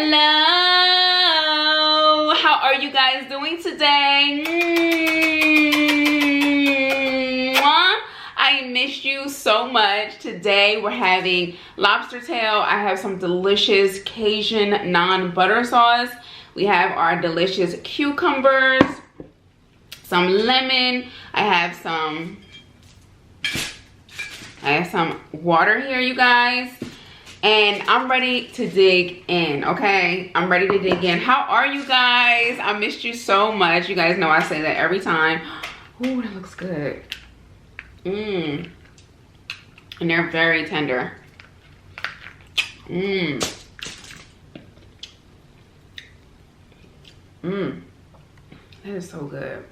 Hello, how are you guys doing today? I missed you so much. Today we're having lobster tail. I have some delicious Cajun non-butter sauce. We have our delicious cucumbers, some lemon. I have some water here, you guys. And I'm ready to dig in, okay? I'm ready to dig in. How are you guys? I missed you so much. You guys know I say that every time. Ooh, that looks good. Mmm. And they're very tender. Mmm. Mmm. That is so good.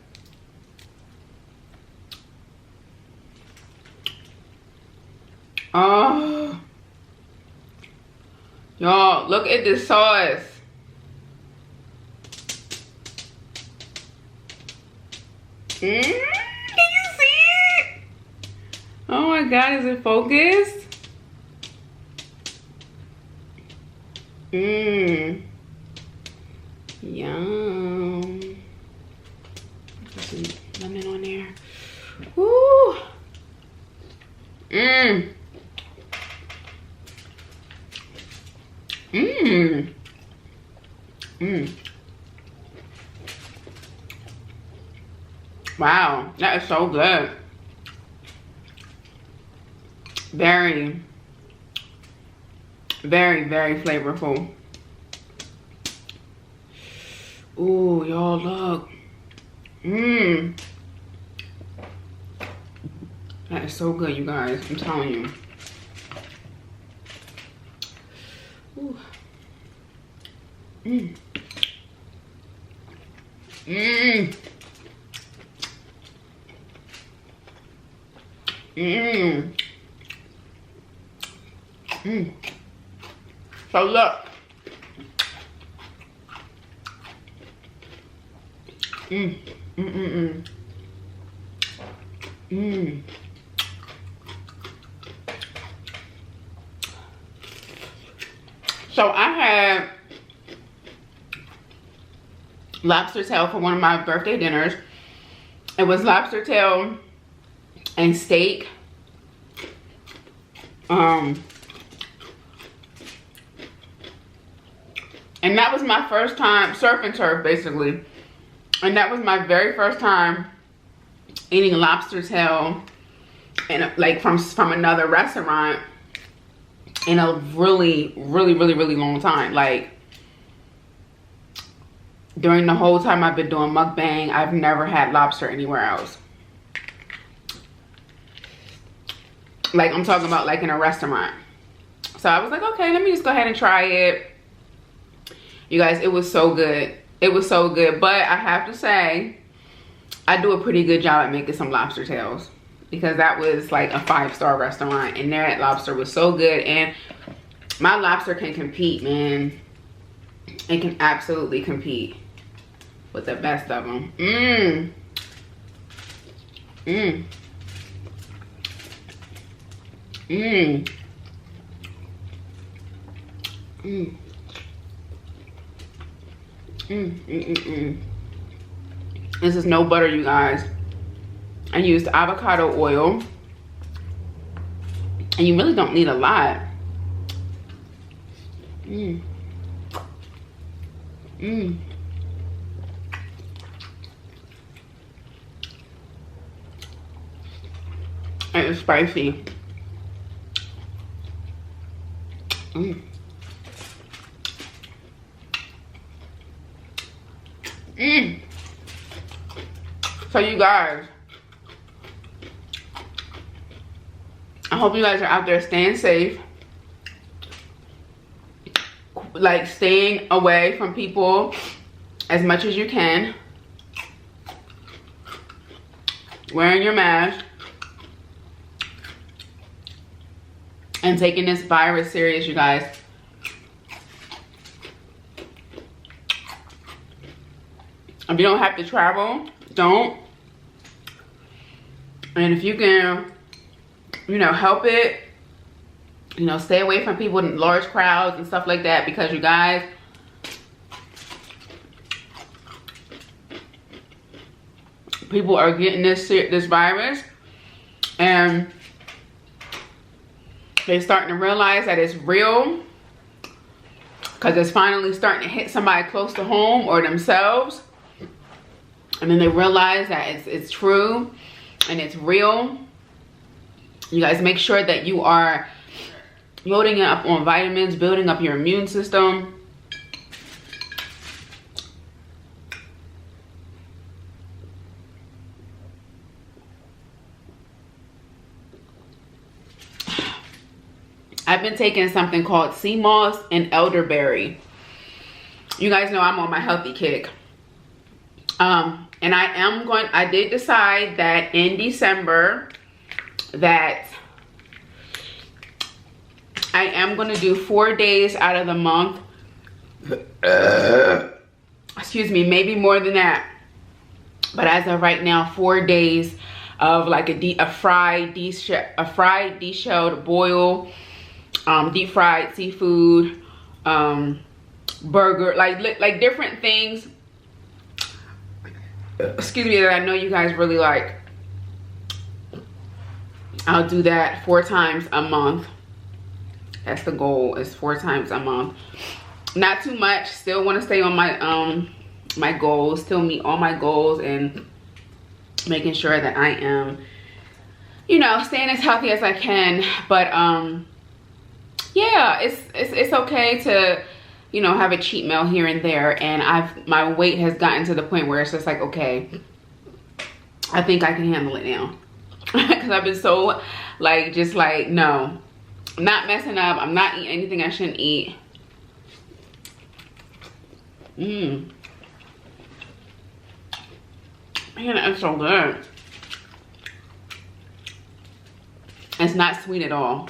Oh. Y'all, look at this sauce. Can you see it? Oh my God, is it focused? Yum. Put some lemon on there. Woo. Wow, that is so good. Very, very, very flavorful. Ooh, y'all look. That is so good, you guys. I'm telling you. Ooh. So look. So I had lobster tail for one of my birthday dinners. It was lobster tail and steak. And that was my first time, surf and turf basically. And that was my very first time eating lobster tail and like from another restaurant in a really long time. Like during the whole time I've been doing mukbang, I've never had lobster anywhere else. Like I'm talking about like in a restaurant. So I was like, okay, let me just go ahead and try it. You guys, it was so good. It was so good. But I have to say, I do a pretty good job at making some lobster tails. Because that was like a 5-star restaurant. And their lobster was so good. And my lobster can compete, man. It can absolutely compete with the best of them. This is no butter, you guys. I used avocado oil. And you really don't need a lot. And it's spicy. So you guys, I hope you guys are out there staying safe, like staying away from people as much as you can, wearing your mask, and taking this virus serious, you guys. If you don't have to travel, don't. And if you can, you know, help it, you know, stay away from people in large crowds and stuff like that, because you guys, people are getting this virus, and they're starting to realize that it's real, because it's finally starting to hit somebody close to home or themselves. And then they realize that it's true and it's real. You guys make sure that you are loading up on vitamins, building up your immune system. I've been taking something called sea moss and elderberry. You guys know I'm on my healthy kick. And I did decide that in December that I am going to do 4 days out of the month. Excuse me, maybe more than that. But as of right now, 4 days of like a fried deshelled boil, deep fried seafood, burger, like different things, excuse me, that I know you guys really like. I'll do that 4 times a month. That's the goal, is 4 times a month. Not too much. Still want to stay on my my goals, still meet all my goals, and making sure that I am, you know, staying as healthy as I can. But yeah, it's okay to, you know, have a cheat meal here and there. And my weight has gotten to the point where it's just like, okay, I think I can handle it now. Because I've been so like, just like, no, I'm not messing up. I'm not eating anything I shouldn't eat. Man, it's so good. It's not sweet at all.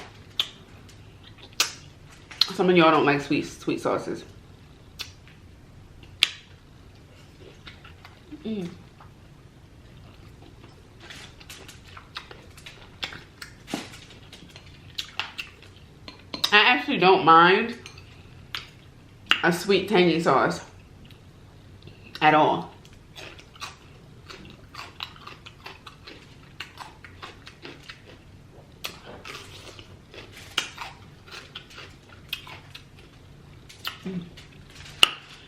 Some of y'all don't like sweet sauces. I actually don't mind a sweet tangy sauce at all.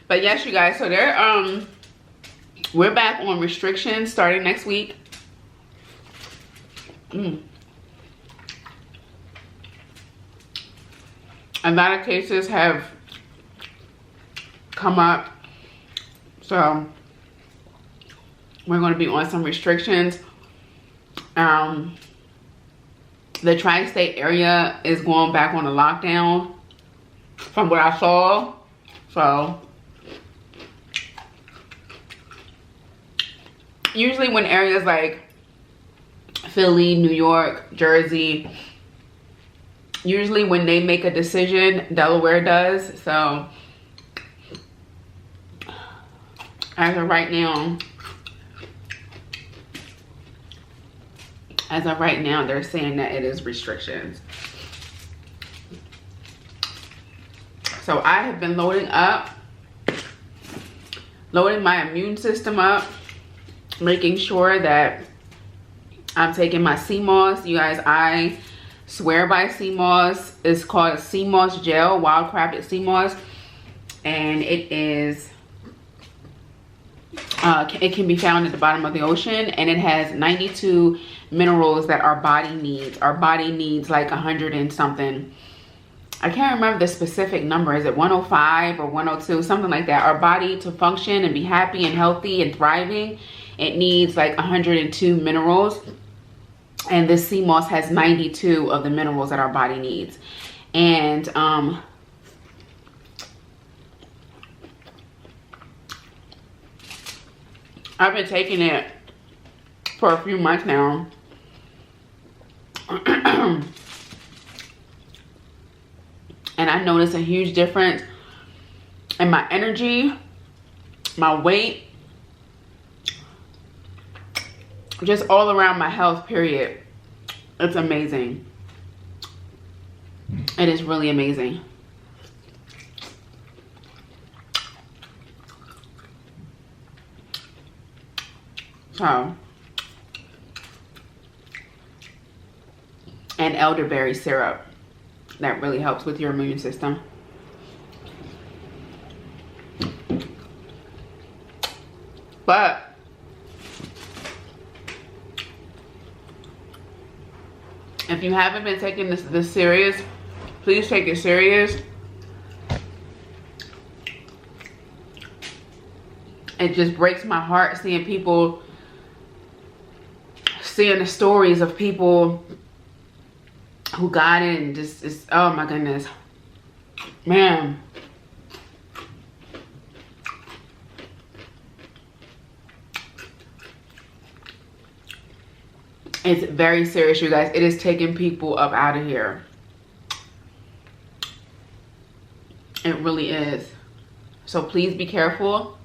But yes, you guys, so we're back on restrictions starting next week. A lot of cases have come up, so we're going to be on some restrictions. The tri-state area is going back on a lockdown from what I saw. So usually when areas like Philly, New York, Jersey, usually when they make a decision, Delaware does. So as of right now, they're saying that it is restrictions. So I have been loading my immune system up, making sure that I'm taking my sea moss. You guys, I swear by sea moss. It's called sea moss gel, wild crafted sea moss, and it is it can be found at the bottom of the ocean, and it has 92 minerals that our body needs. Our body needs like 100 and something. I can't remember the specific number. Is it 105 or 102? Something like that. Our body, to function and be happy and healthy and thriving, it needs like 102 minerals. And this sea moss has 92 of the minerals that our body needs. And I've been taking it for a few months now. And I noticed a huge difference in my energy, my weight, just all around my health, period. It's amazing. It is really amazing. So, and elderberry syrup. That really helps with your immune system. But if you haven't been taking this serious, please take it serious. It just breaks my heart seeing people, seeing the stories of people who got it and just, oh my goodness. Man. It's very serious, you guys. It is taking people up out of here. It really is. So please be careful.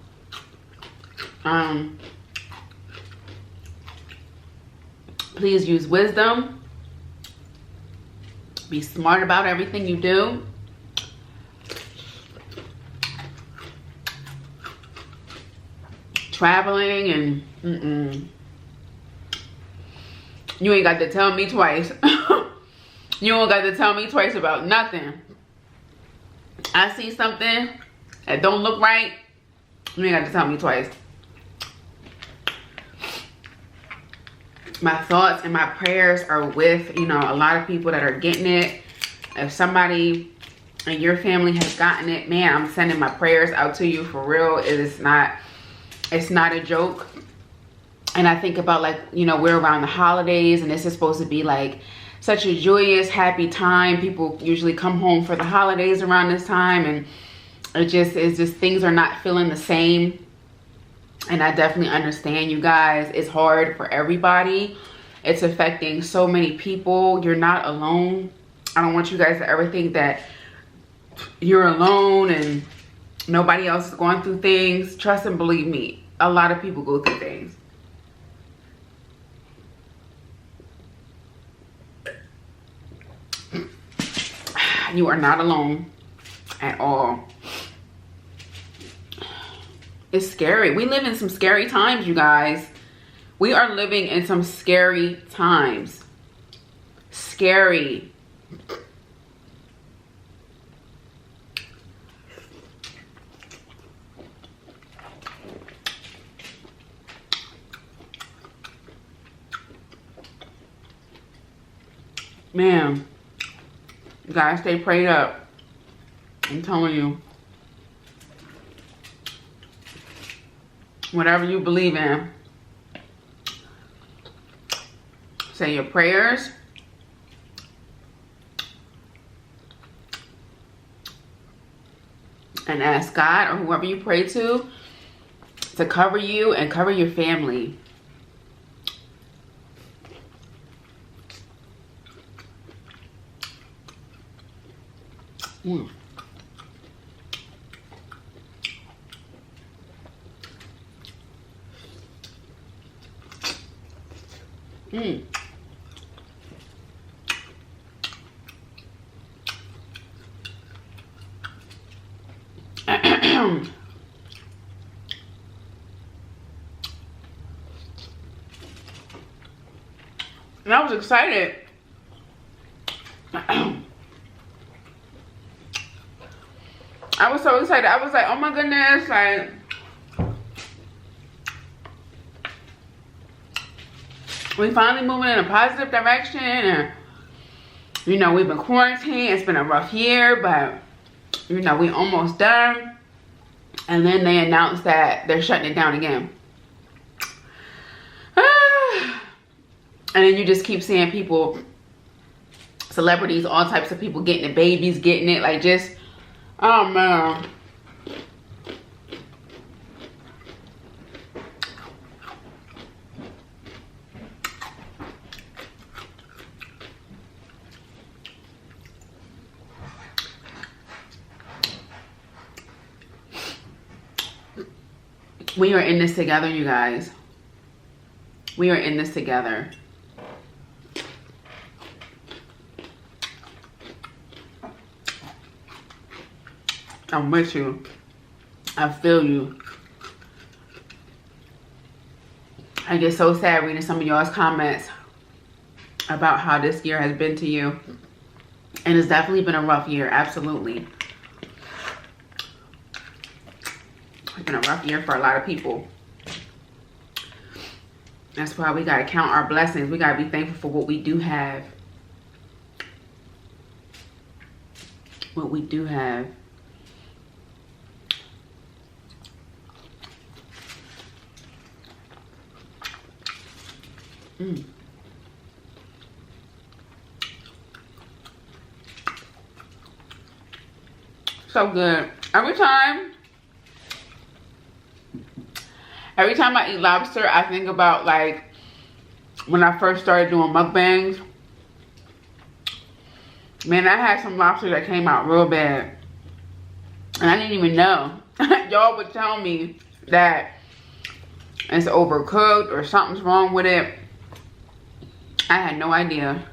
Please use wisdom. Be smart about everything you do. Traveling and you ain't got to tell me twice. You don't got to tell me twice about nothing. I see something that don't look right, you ain't got to tell me twice. My thoughts and my prayers are with, you know, a lot of people that are getting it. If somebody in your family has gotten it, man, I'm sending my prayers out to you for real. It's not a joke. And I think about, like, you know, we're around the holidays and this is supposed to be like such a joyous, happy time. People usually come home for the holidays around this time, and it's just things are not feeling the same. And I definitely understand, you guys. It's hard for everybody. It's affecting so many people. You're not alone. I don't want you guys to ever think that you're alone and nobody else is going through things. Trust and believe me, a lot of people go through things. You are not alone at all. It's scary. We live in some scary times, you guys. We are living in some scary times. Scary. Man, you guys stay prayed up. I'm telling you. Whatever you believe in, say your prayers. And ask God or whoever you pray to cover you and cover your family. Mm. Mm. And I was excited. I was so excited. I was like, oh my goodness, like, we finally moving in a positive direction. And, you know, we've been quarantined. It's been a rough year, but, you know, we almost done. And then they announced that they're shutting it down again. And then you just keep seeing people, celebrities, all types of people getting it, babies getting it, like just, oh man. We are in this together, you guys. We are in this together. I'm with you. I feel you. I get so sad reading some of y'all's comments about how this year has been to you. And it's definitely been a rough year, absolutely. It's been a rough year for a lot of people. That's why we gotta count our blessings. We gotta be thankful for what we do have. What we do have. So good. Every time I eat lobster, I think about like when I first started doing mukbangs. Man, I had some lobster that came out real bad. And I didn't even know. Y'all would tell me that it's overcooked or something's wrong with it. I had no idea.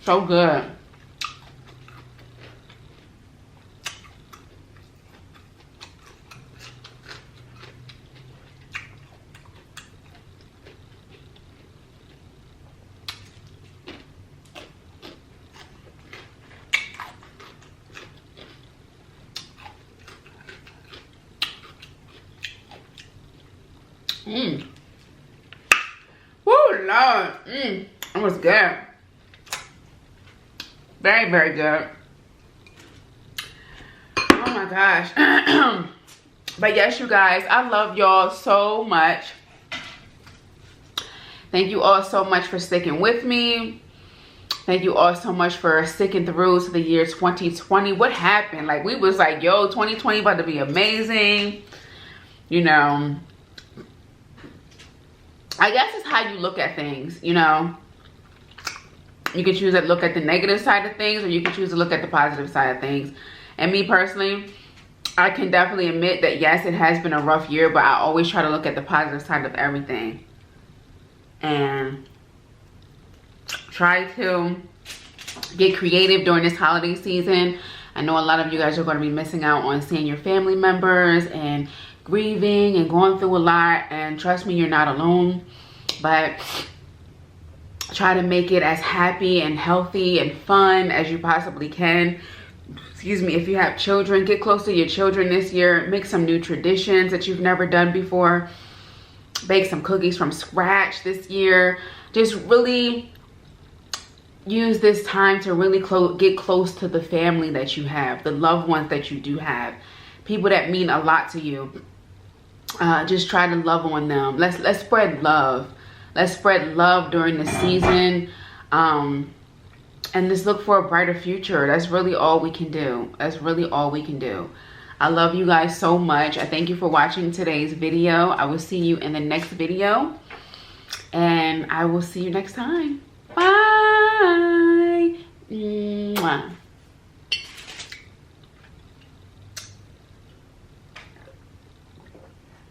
So good. Woo, Lord. It was good. Very, very good. Oh my gosh. But yes, you guys, I love y'all so much. Thank you all so much for sticking with me. Thank you all so much for sticking through to the year 2020. What happened? Like, we was like, yo, 2020 about to be amazing. You know, I guess it's how you look at things, you know. You can choose to look at the negative side of things, or you can choose to look at the positive side of things. And me personally, I can definitely admit that yes, it has been a rough year, but I always try to look at the positive side of everything. And try to get creative during this holiday season. I know a lot of you guys are going to be missing out on seeing your family members and grieving and going through a lot. And trust me, you're not alone. But try to make it as happy and healthy and fun as you possibly can. Excuse me. If you have children, get close to your children this year. Make some new traditions that you've never done before. Bake some cookies from scratch this year. Just really use this time to really get close to the family that you have, the loved ones that you do have, people that mean a lot to you. Just try to love on them. Let's spread love. Let's spread love during the season. And just look for a brighter future. That's really all we can do. That's really all we can do. I love you guys so much. I thank you for watching today's video. I will see you in the next video. And I will see you next time. Bye. Mwah.